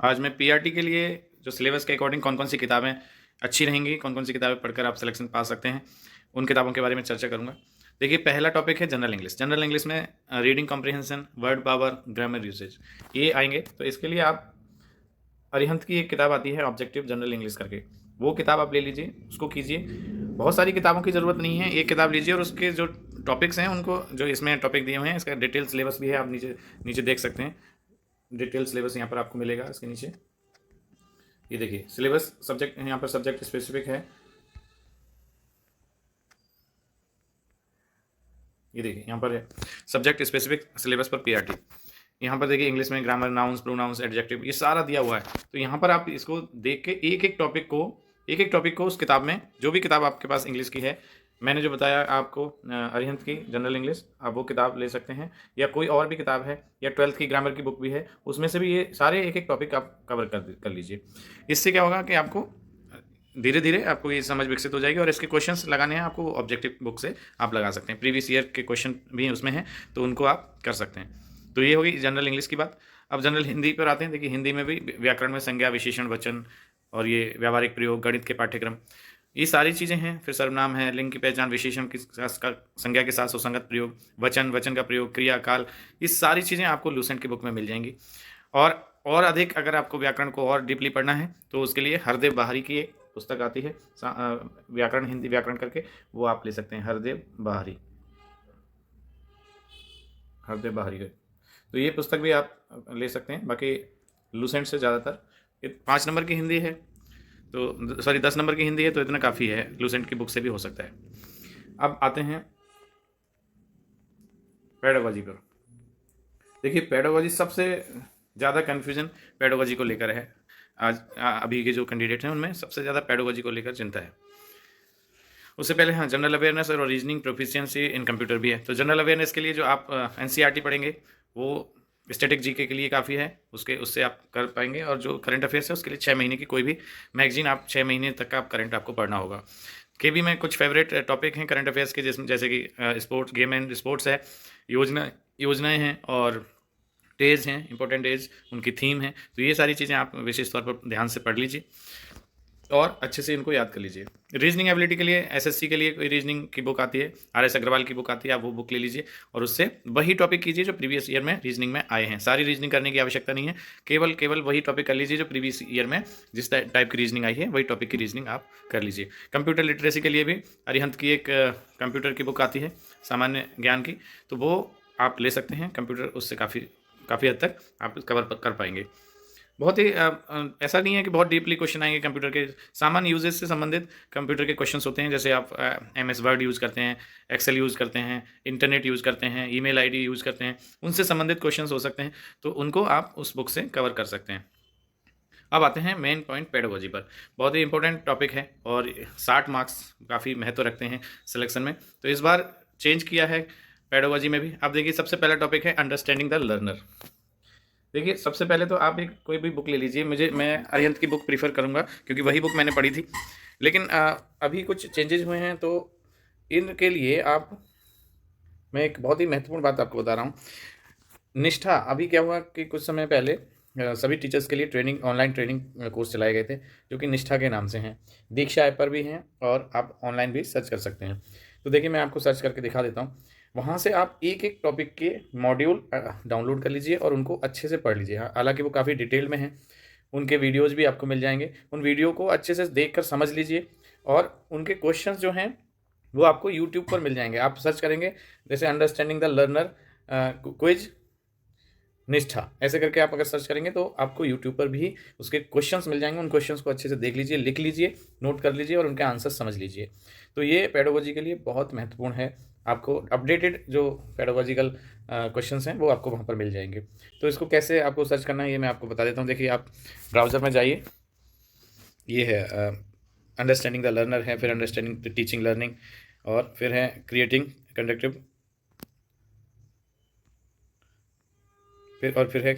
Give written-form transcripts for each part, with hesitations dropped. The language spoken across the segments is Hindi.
आज मैं पीआरटी के लिए जो सिलेबस के अकॉर्डिंग कौन कौन सी किताबें अच्छी रहेंगी, कौन कौन सी किताबें पढ़कर आप सिलेक्शन पा सकते हैं, उन किताबों के बारे में चर्चा करूँगा। देखिए, पहला टॉपिक है जनरल इंग्लिश। जनरल इंग्लिश में reading comprehension, word power, grammar usage, ये आएंगे। तो इसके लिए आप अरिहंत की एक किताब आती है ऑब्जेक्टिव जनरल इंग्लिश करके, वो किताब आप ले लीजिए, उसको कीजिए। बहुत सारी किताबों की ज़रूरत नहीं है, एक किताब लीजिए और उसके जो टॉपिक्स हैं उनको, जो इसमें टॉपिक दिए हुए हैं, इसका डिटेल सिलेबस भी है, आप नीचे नीचे देख सकते हैं। डिटेल सिलेबस यहाँ पर आपको मिलेगा इसके नीचे। ये देखिए सिलेबस, सब्जेक्ट यहाँ पर सब्जेक्ट स्पेसिफिक है। ये देखिए यहाँ पर है सब्जेक्ट स्पेसिफिक सिलेबस पर पीआरटी। यहाँ पर देखिए इंग्लिश में ग्रामर, नाउन्स, प्रोनाउंस, एडजेक्टिव, ये सारा दिया हुआ है। तो यहाँ पर आप इसको देख के एक एक टॉपिक को उस किताब में, जो भी किताब आपके पास इंग्लिश की है, मैंने जो बताया आपको अरिहंत की जनरल इंग्लिश, आप वो किताब ले सकते हैं, या कोई और भी किताब है, या 12th की ग्रामर की बुक भी है, उसमें से भी ये सारे एक एक टॉपिक आप कवर कर लीजिए। इससे क्या होगा कि आपको धीरे धीरे आपको ये समझ विकसित हो जाएगी, और इसके क्वेश्चंस लगाने हैं आपको ऑब्जेक्टिव बुक से आप लगा सकते हैं। प्रीवियस ईयर के क्वेश्चन भी उसमें हैं, तो उनको आप कर सकते हैं। तो ये होगी जनरल इंग्लिश की बात। अब जनरल हिंदी पर आते हैं। देखिए, हिंदी में भी व्याकरण में संज्ञा, विशेषण, वचन और ये व्यावहारिक प्रयोग, गणित के पाठ्यक्रम, ये सारी चीज़ें हैं। फिर सर्वनाम है, लिंग की पहचान, विशेषण की संज्ञा के साथ सुसंगत प्रयोग, वचन का प्रयोग, क्रिया, काल, ये सारी चीज़ें आपको लूसेंट की बुक में मिल जाएंगी। और अधिक अगर आपको व्याकरण को और डीपली पढ़ना है तो उसके लिए हरदेव बाहरी की एक पुस्तक आती है, व्याकरण, हिंदी व्याकरण करके, वो आप ले सकते हैं, हरदेव बाहरी का। तो ये पुस्तक भी आप ले सकते हैं। बाकी लूसेंट से ज़्यादातर 5 नंबर की हिंदी है, तो सॉरी 10 नंबर की हिंदी है, तो इतना काफ़ी है, लूसेंट की बुक से भी हो सकता है। अब आते हैं पेडागॉजी पर। देखिए, पेडागॉजी सबसे ज़्यादा कन्फ्यूजन पेडागॉजी को लेकर है। आज अभी के जो कैंडिडेट हैं उनमें सबसे ज़्यादा पेडागॉजी को लेकर चिंता है। उससे पहले हाँ, जनरल अवेयरनेस और रीजनिंग प्रोफिशिएंसी इन कंप्यूटर भी है। तो जनरल अवेयरनेस के लिए जो आप एनसीईआरटी पढ़ेंगे, वो स्टैटिक जीके के लिए काफ़ी है, उससे आप कर पाएंगे। और जो करंट अफेयर्स है उसके लिए 6 महीने की कोई भी मैगजीन, आप 6 महीने तक का आप करंट आपको पढ़ना होगा। केबी में कुछ फेवरेट टॉपिक हैं करंट अफेयर्स के, जिसमें जैसे कि स्पोर्ट्स, गेम एंड स्पोर्ट्स है, योजनाएं हैं, और डेज हैं, इंपॉर्टेंट डेज, उनकी थीम है। तो ये सारी चीज़ें आप विशेष तौर पर ध्यान से पढ़ लीजिए और अच्छे से इनको याद कर लीजिए। रीजनिंग एबिलिटी के लिए एसएससी के लिए कोई रीजनिंग की बुक आती है, आरएस अग्रवाल की बुक आती है, आप वो बुक ले लीजिए और उससे वही टॉपिक कीजिए जो प्रीवियस ईयर में रीजनिंग में आए हैं। सारी रीजनिंग करने की आवश्यकता नहीं है, केवल वही टॉपिक कर लीजिए जो प्रीवियस ईयर में जिस टाइप की रीजनिंग आई है, वही टॉपिक की रीजनिंग आप कर लीजिए। कंप्यूटर लिटरेसी के लिए भी अरिहंत की एक कंप्यूटर की बुक आती है, सामान्य ज्ञान की, तो वो आप ले सकते हैं। कंप्यूटर उससे काफ़ी हद तक आप कवर कर पाएंगे। बहुत ही ऐसा नहीं है कि बहुत डीपली क्वेश्चन आएंगे। कंप्यूटर के सामान्य यूजेस से संबंधित कंप्यूटर के क्वेश्चंस होते हैं, जैसे आप एमएस वर्ड यूज़ करते हैं, एक्सेल यूज़ करते हैं, इंटरनेट यूज़ करते हैं, ईमेल आईडी यूज़ करते हैं, उनसे संबंधित क्वेश्चंस हो सकते हैं, तो उनको आप उस बुक से कवर कर सकते हैं। अब आते हैं मेन पॉइंट पेडागोजी पर। बहुत ही इंपॉर्टेंट टॉपिक है और 60 मार्क्स काफ़ी महत्व रखते हैं सिलेक्शन में, तो इस बार चेंज किया है पेडागोजी में भी। अब देखिए, सबसे पहला टॉपिक है अंडरस्टैंडिंग द लर्नर। देखिए, सबसे पहले तो आप एक कोई भी बुक ले लीजिए। मैं अरिहंत की बुक प्रीफर करूँगा क्योंकि वही बुक मैंने पढ़ी थी, लेकिन अभी कुछ चेंजेज हुए हैं, तो इनके लिए मैं एक बहुत ही महत्वपूर्ण बात आपको बता रहा हूँ। निष्ठा, अभी क्या हुआ कि कुछ समय पहले सभी टीचर्स के लिए ऑनलाइन ट्रेनिंग कोर्स चलाए गए थे, जो कि निष्ठा के नाम से हैं। दीक्षा ऐप पर भी हैं और आप ऑनलाइन भी सर्च कर सकते हैं। तो देखिए, मैं आपको सर्च करके दिखा देता हूँ। वहाँ से आप एक एक टॉपिक के मॉड्यूल डाउनलोड कर लीजिए और उनको अच्छे से पढ़ लीजिए। हालांकि वो काफ़ी डिटेल में हैं, उनके वीडियोज़ भी आपको मिल जाएंगे। उन वीडियो को अच्छे से देख कर समझ लीजिए, और उनके क्वेश्चंस जो हैं वो आपको यूट्यूब पर मिल जाएंगे। आप सर्च करेंगे जैसे अंडरस्टैंडिंग द लर्नर क्विज निष्ठा, ऐसे करके आप अगर सर्च करेंगे तो आपको यूट्यूब पर भी उसके क्वेश्चंस मिल जाएंगे। उन क्वेश्चंस को अच्छे से देख लीजिए, लिख लीजिए, नोट कर लीजिए और उनके आंसर समझ लीजिए। तो ये पेडागोजी के लिए बहुत महत्वपूर्ण है। आपको अपडेटेड जो पेडागोजिकल क्वेश्चंस हैं वो आपको वहाँ पर मिल जाएंगे। तो इसको कैसे आपको सर्च करना है ये मैं आपको बता देता हूँ। देखिए, आप ब्राउज़र में जाइए, ये है अंडरस्टैंडिंग द लर्नर है, फिर अंडरस्टैंडिंग द टीचिंग लर्निंग, और फिर है क्रिएटिंग कंडक्टिव, फिर है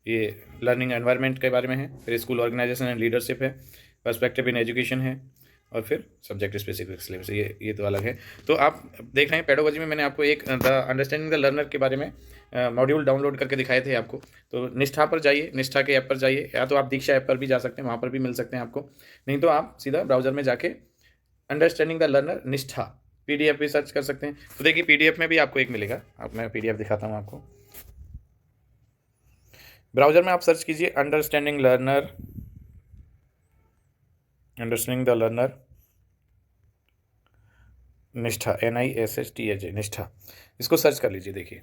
ये लर्निंग एनवायरनमेंट के बारे में है, फिर स्कूल ऑर्गेनाइजेशन एंड लीडरशिप है, पर्सपेक्टिव इन एजुकेशन है, और फिर सब्जेक्ट स्पेसिफिक सिलेबस, ये तो अलग है। तो आप देख रहे हैं पेडोलॉजी में मैंने आपको एक द अंडरस्टैंडिंग द लर्नर के बारे में मॉड्यूल डाउनलोड करके दिखाए थे आपको। तो निष्ठा पर जाइए, निष्ठा के ऐप पर जाइए, या तो आप दीक्षा ऐप पर भी जा सकते हैं, वहाँ पर भी मिल सकते हैं आपको। नहीं तो आप सीधा ब्राउजर में जाके अंडरस्टैंडिंग द लर्नर निष्ठा PDF भी सर्च कर सकते हैं। तो देखिए PDF में भी आपको एक मिलेगा। अब मैं PDF दिखाता हूँ आपको। ब्राउजर में आप सर्च कीजिए अंडरस्टैंडिंग द लर्नर निष्ठा, NISHTA निष्ठा, इसको सर्च कर लीजिए। देखिए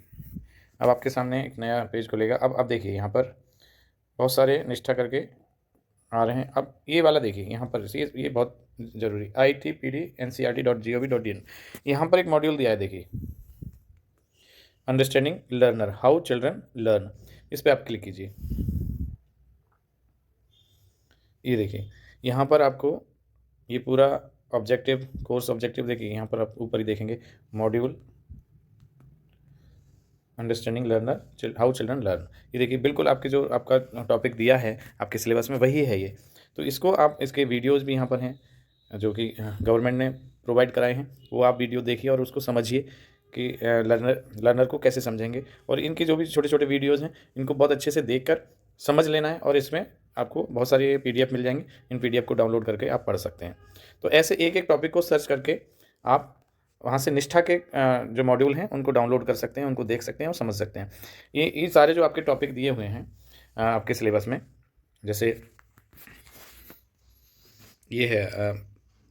अब आपके सामने एक नया पेज खुलेगा। अब देखिए यहाँ पर बहुत सारे निष्ठा करके आ रहे हैं। अब ये वाला देखिए यहाँ पर, ये बहुत ज़रूरी, IITPD/NCERT.gov.in, यहाँ पर एक मॉड्यूल दिया है। देखिए understanding learner, how children learn, इस पर आप क्लिक कीजिए। ये देखिए यहाँ पर आपको ये पूरा ऑब्जेक्टिव, कोर्स ऑब्जेक्टिव देखिए, यहाँ पर आप ऊपर ही देखेंगे module understanding learner, how children learn. ये देखिए बिल्कुल आपके जो आपका टॉपिक दिया है आपके सिलेबस में वही है ये। तो इसको आप, इसके वीडियोज़ भी यहाँ पर हैं जो कि गवर्नमेंट ने प्रोवाइड कराए हैं, वो आप वीडियो देखिए और उसको समझिए कि लर्नर को कैसे समझेंगे। और इनके जो भी छोटे छोटे वीडियोज़ हैं इनको बहुत अच्छे से देखकर समझ लेना है, और इसमें आपको बहुत सारे PDF मिल जाएंगे। इन PDF को डाउनलोड करके आप पढ़ सकते हैं। तो ऐसे एक एक टॉपिक को सर्च करके आप वहाँ से निष्ठा के जो मॉड्यूल हैं उनको डाउनलोड कर सकते हैं, उनको देख सकते हैं और समझ सकते हैं। ये सारे जो आपके टॉपिक दिए हुए हैं आपके सिलेबस में, जैसे ये है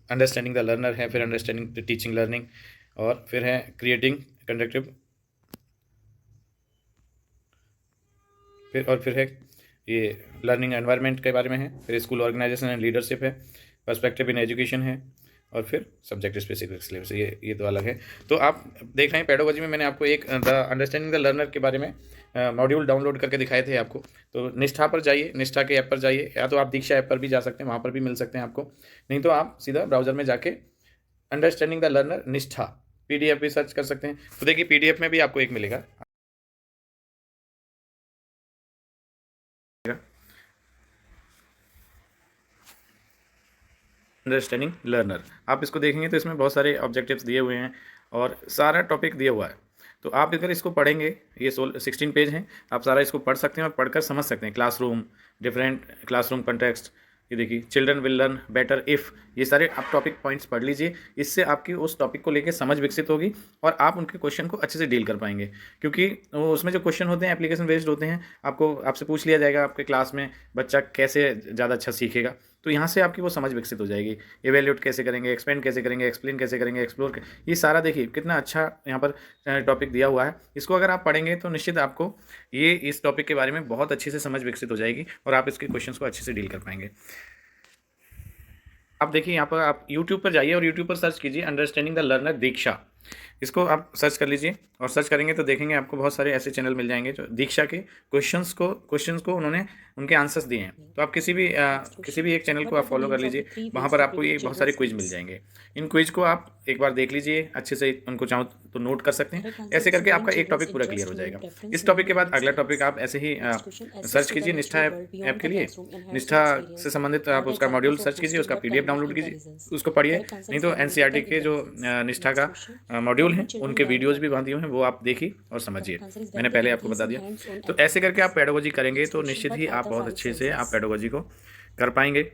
अंडरस्टैंडिंग द लर्नर है, फिर अंडरस्टैंडिंग द टीचिंग लर्निंग, और फिर है क्रिएटिंग कंडक्टिव, फिर है ये लर्निंग एनवायरनमेंट के बारे में है, फिर स्कूल ऑर्गेनाइजेशन एंड लीडरशिप है, पर्सपेक्टिव इन एजुकेशन है, और फिर सब्जेक्ट स्पेसिफिक सिलेबस, ये तो अलग है। तो आप देख रहे हैं पेडोलॉजी में मैंने आपको एक द अंडरस्टैंडिंग द लर्नर के बारे में मॉड्यूल डाउनलोड करके दिखाए थे आपको। तो निष्ठा पर जाइए, निष्ठा के ऐप पर जाइए, या तो आप दीक्षा ऐप पर भी जा सकते हैं, वहाँ पर भी मिल सकते हैं आपको। नहीं तो आप सीधा ब्राउजर में जाके अंडरस्टैंडिंग द लर्नर निष्ठा PDF भी सर्च कर सकते हैं। तो देखिए PDF में भी आपको एक मिलेगा, अंडरस्टैंडिंग लर्नर। आप इसको देखेंगे तो इसमें बहुत सारे ऑब्जेक्टिव्स दिए हुए हैं और सारा टॉपिक दिया हुआ है। तो आप अगर इसको पढ़ेंगे, ये 16 पेज हैं, आप सारा इसको पढ़ सकते हैं और पढ़कर समझ सकते हैं। क्लासरूम, डिफरेंट क्लासरूम कंटेक्स्ट, ये देखिए children will learn better if, ये सारे आप टॉपिक पॉइंट्स पढ़ लीजिए। इससे आपकी उस टॉपिक को लेकर समझ विकसित होगी और आप उनके क्वेश्चन को अच्छे से डील कर पाएंगे। क्योंकि उसमें जो क्वेश्चन होते हैं एप्लीकेशन बेस्ड होते हैं। आपसे पूछ लिया जाएगा आपके क्लास में बच्चा कैसे ज़्यादा अच्छा सीखेगा, तो यहाँ से आपकी वो समझ विकसित हो जाएगी। इवेल्यूट कैसे करेंगे, एक्सपेंड कैसे करेंगे, एक्सप्लेन कैसे करेंगे, एक्सप्लोर, ये सारा देखिए कितना अच्छा यहाँ पर टॉपिक दिया हुआ है। इसको अगर आप पढ़ेंगे तो निश्चित आपको ये इस टॉपिक के बारे में बहुत अच्छे से समझ विकसित हो जाएगी और आप इसके क्वेश्चंस को अच्छे से डील कर पाएंगे। आप देखिए यहाँ पर आप YouTube पर जाइए और YouTube पर सर्च कीजिए अंडरस्टैंडिंग द लर्नर दीक्षा, इसको आप सर्च कर लीजिए। और सर्च करेंगे तो देखेंगे आपको बहुत सारे ऐसे चैनल मिल जाएंगे जो दीक्षा के क्वेश्चंस को उन्होंने उनके आंसर्स दिए हैं। तो आप किसी भी एक चैनल को आप फॉलो कर लीजिए, वहाँ पर आपको ये बहुत सारे क्विज मिल जाएंगे। इन क्विज को आप एक बार देख लीजिए अच्छे से, उनको चाहो तो नोट कर सकते हैं। ऐसे करके आपका एक टॉपिक पूरा क्लियर हो जाएगा। इस टॉपिक के बाद अगला टॉपिक आप ऐसे ही सर्च कीजिए निष्ठा ऐप के लिए, निष्ठा से संबंधित आप उसका मॉड्यूल सर्च कीजिए, उसका PDF डाउनलोड कीजिए, उसको पढ़िए। नहीं तो NCERT के जो निष्ठा का मॉड्यूल हैं उनके वीडियोस भी वहाँ दिए हुए हैं, वो आप देखिए और समझिए। मैंने पहले आपको बता दिया। तो ऐसे करके आप पेडागोजी करेंगे तो निश्चित ही आप बहुत अच्छे से आप पेडागोजी को कर पाएंगे।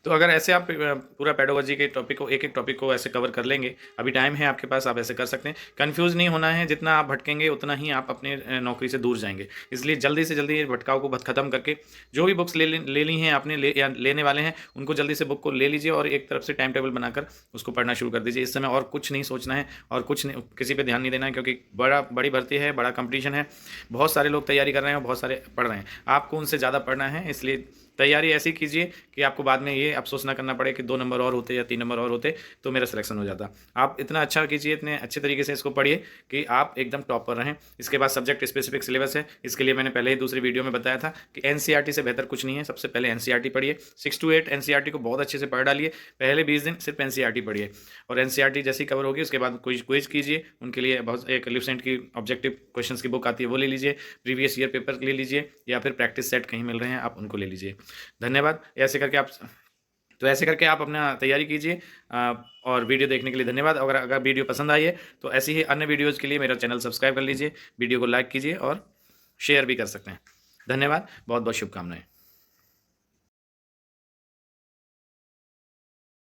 तो अगर ऐसे आप पूरा पेडागोजी के टॉपिक को, एक एक टॉपिक को ऐसे कवर कर लेंगे, अभी टाइम है आपके पास, आप ऐसे कर सकते हैं। कंफ्यूज नहीं होना है, जितना आप भटकेंगे उतना ही आप अपने नौकरी से दूर जाएंगे। इसलिए जल्दी से जल्दी ये भटकाव को ख़त्म करके जो भी बुक्स ले ली हैं आपने या लेने वाले हैं, उनको जल्दी से बुक को ले लीजिए और एक तरफ से टाइम टेबल बनाकर उसको पढ़ना शुरू कर दीजिए। इस समय और कुछ नहीं सोचना है और कुछ नहीं, किसी पर ध्यान नहीं देना है, क्योंकि बड़ी भर्ती है, बड़ा कंपटीशन है, बहुत सारे लोग तैयारी कर रहे हैं और बहुत सारे पढ़ रहे हैं। आपको उनसे ज़्यादा पढ़ना है, इसलिए तैयारी ऐसी कीजिए कि आपको बाद में ये अफसोस ना करना पड़े कि 2 नंबर और होते या 3 नंबर और होते तो मेरा सिलेक्शन हो जाता। आप इतना अच्छा कीजिए, इतने अच्छे तरीके से इसको पढ़िए कि आप एकदम टॉप पर रहें। इसके बाद सब्जेक्ट स्पेसिफिक सिलेबस है। इसके लिए मैंने पहले ही दूसरी वीडियो में बताया था कि NCERT से बेहतर कुछ नहीं है। सबसे पहले NCERT पढ़िए, 6 to 8 NCERT को बहुत अच्छे से पढ़ डालिए। पहले 20 दिन सिर्फ NCERT पढ़िए और NCERT जैसी कवर होगी उसके बाद क्विज कीजिए। उनके लिए बहुत एक लिवसेंट की ऑब्जेक्टिव क्वेश्चंस की बुक आती है, वो ले लीजिए। प्रीवियस ईयर पेपर ले लीजिए या फिर प्रैक्टिस सेट कहीं मिल रहे हैं आप उनको ले लीजिए। धन्यवाद। ऐसे करके आप तो ऐसे करके आप अपना तैयारी कीजिए। और वीडियो देखने के लिए धन्यवाद। अगर अगर वीडियो पसंद आई है तो ऐसी ही अन्य वीडियोज़ के लिए मेरा चैनल सब्सक्राइब कर लीजिए, वीडियो को लाइक कीजिए और शेयर भी कर सकते हैं। धन्यवाद, बहुत बहुत शुभकामनाएँ।